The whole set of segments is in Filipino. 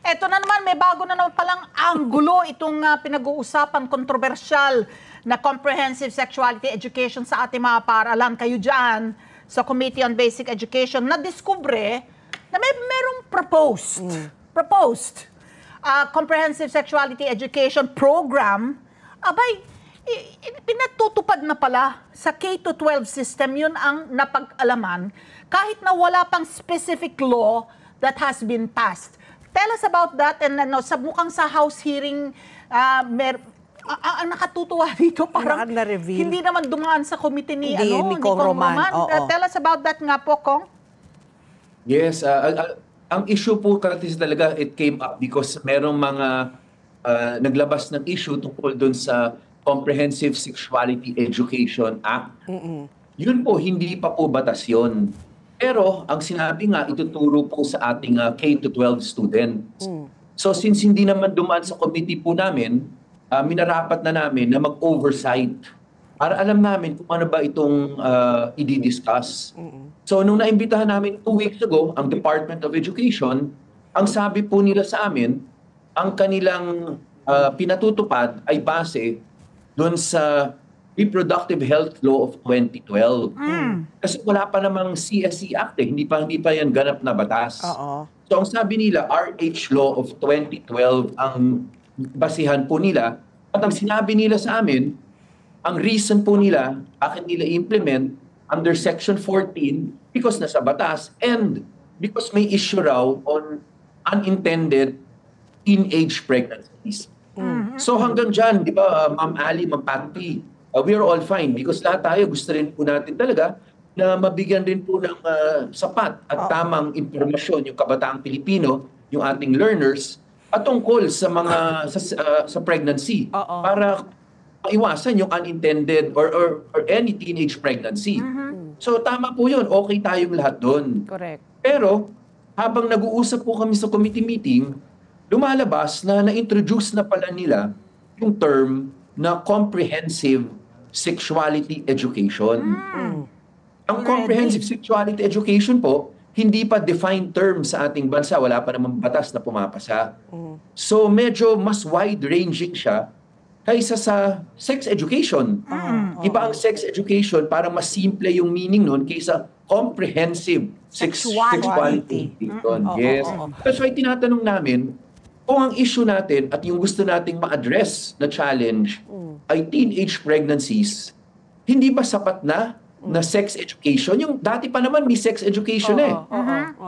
Eto na naman, may bago na naman palang anggulo itong pinag-uusapan kontrobersyal na comprehensive sexuality education sa ating mga paaralan. Kayo dyan sa Committee on Basic Education na diskubre na merong proposed comprehensive sexuality education program. Abay, pinatutupad na pala sa K-12 system. Yun ang napag-alaman kahit na wala pang specific law that has been passed. Tell us about that, and mukhang sa House hearing, ang nakatutuwa dito parang hindi naman dumaan sa committee ni Kong Roman. Tell us about that nga po, Kong. Yes, ang issue po kasi talaga, it came up because merong mga naglabas ng issue tungkol dun sa Comprehensive Sexuality Education Act. Yun po, hindi pa po batas yun. Pero ang sinabi nga, ituturo po sa ating K-12 students. So since hindi naman dumaan sa committee po namin, minarapat na namin na mag-oversight para alam namin kung ano ba itong i-discuss. So nung naimbitahan namin 2 weeks ago, ang Department of Education, ang sabi po nila sa amin, ang kanilang pinatutupad ay base doon sa Reproductive Health Law of 2012. Kasi wala pa namang CSE Act hindi pa yan ganap na batas. So ang sabi nila, RH Law of 2012 ang basihan po nila. At ang sinabi nila sa amin, ang reason po nila, bakit nila implement under Section 14, because nasa batas and because may issue raw on unintended teenage pregnancies. So hanggang dyan, di ba, Ma'am Ali, Ma'am Patty, we are all fine because lahat tayo gusto rin po natin talaga na mabigyan rin po ng sapat at tamang impormasyon yung kabataang Pilipino, yung ating learners, at tungkol sa mga sa pregnancy para maiwasan yung unintended or any teenage pregnancy. So tama po yun, okay tayong lahat doon. Correct. Pero habang nag-uusap po kami sa committee meeting, lumalabas na na-introduce na pala nila yung term na comprehensive sexuality education. Ang comprehensive sexuality education po, hindi pa defined term sa ating bansa. Wala pa namang batas na pumapasa. So medyo mas wide-ranging siya kaysa sa sex education. Iba ang sex education, parang mas simple yung meaning nun kaysa comprehensive sexuality education. Yes. That's why tinatanong namin, kung ang issue natin at yung gusto nating ma-address na challenge ay teenage pregnancies, hindi ba sapat na sex education? Yung dati pa naman may sex education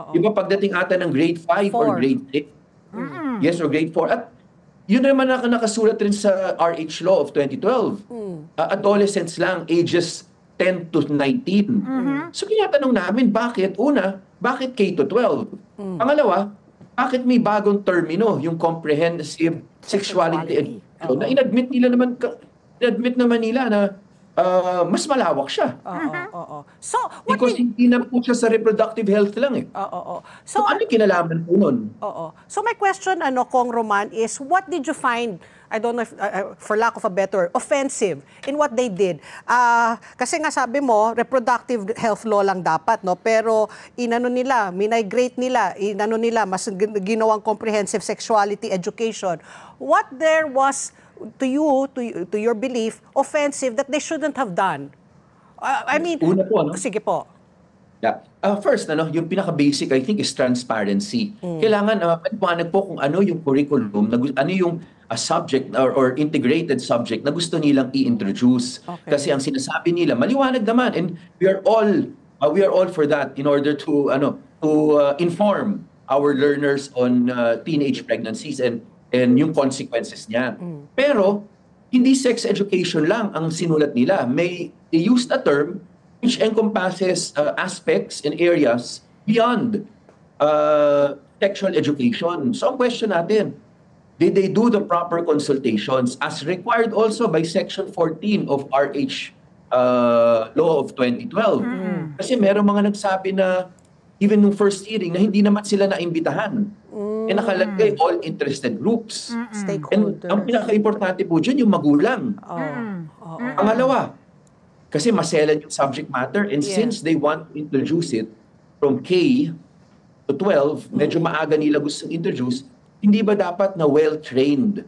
Iba pagdating ata ng grade 5 or grade 6. Yes, or grade 4. At yun naman nakasulat rin sa RH Law of 2012. Adolescents lang, ages 10 to 19. So tinatanong namin, bakit K-12? Pangalawa, bakit may bagong termino, yung comprehensive sexuality education, na inadmit naman nila na mas malawak siya. So, because hindi na po siya sa reproductive health lang So ano kinalaman po nun? So my question, Kong Roman, is what did you find, I don't know if, for lack of a better, offensive in what they did? Kasi nga sabi mo, reproductive health law lang dapat, no? Pero minigrate nila, mas ginawang comprehensive sexuality education. What there was, to your belief, offensive that they shouldn't have done? I mean, una po, sige po. Yeah. First, yung pinaka-basic, I think, is transparency. Kailangan paliwanag po kung ano yung curriculum, ano yung subject or integrated subject na gusto nilang i-introduce. Kasi ang sinasabi nila, maliwanag naman. And we are all for that in order to inform our learners on teenage pregnancies and yung consequences niya. Pero, hindi sex education lang ang sinulat nila. They used a term which encompasses aspects and areas beyond sexual education. So ang question natin, did they do the proper consultations as required also by Section 14 of RH Law of 2012? Kasi meron mga nagsabi na even nung first hearing na hindi naman sila naimbitahan. Nakalagay all interested groups. Stakeholders. And ang pinaka-importante po dyan, yung magulang. Pangalawa, kasi maselan yung subject matter and since they want to introduce it from K to 12, medyo maaga nila gusto introduce, hindi ba dapat na well-trained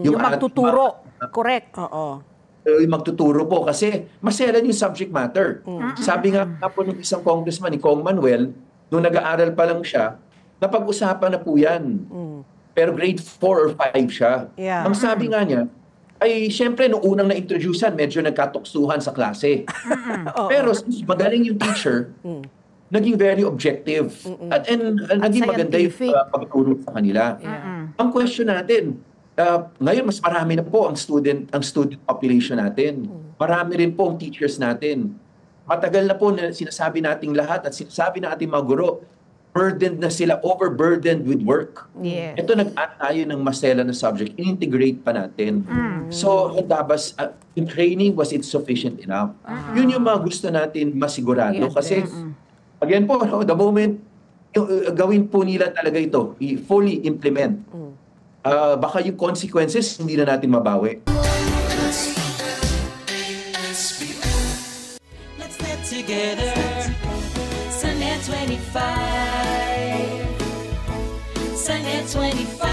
Yung magtuturo. Correct. Oo. yung magtuturo po kasi maselan yung subject matter. Sabi nga po ng isang congressman, ni Kong Manuel, nung nag-aaral pa lang siya, napag-usapan na po yan. Pero grade 4 or 5 siya. Yeah. Ang sabi nga niya, ay siyempre nung unang na-introducean, medyo nagkatuksuhan sa klase. Pero since magaling yung teacher, naging very objective. And naging maganda yung scientific. pagturo sa kanila. Ang question natin, ngayon mas marami na po ang student population natin. Marami rin po ang teachers natin. Matagal na po na sinasabi nating lahat at sinasabi ng ating mga guro, burdened na sila, overburdened with work. Yes. Ito nag-add tayo ng masela na subject, in-integrate pa natin. So, dabas, yung training, was it sufficient enough? Yun yung mga gusto natin masigurado. Yes, Kasi, again po, no, the moment gawin po nila talaga ito, fully implement, baka yung consequences hindi na natin mabawi. Let's get together. Sunday 25. Sunday 25.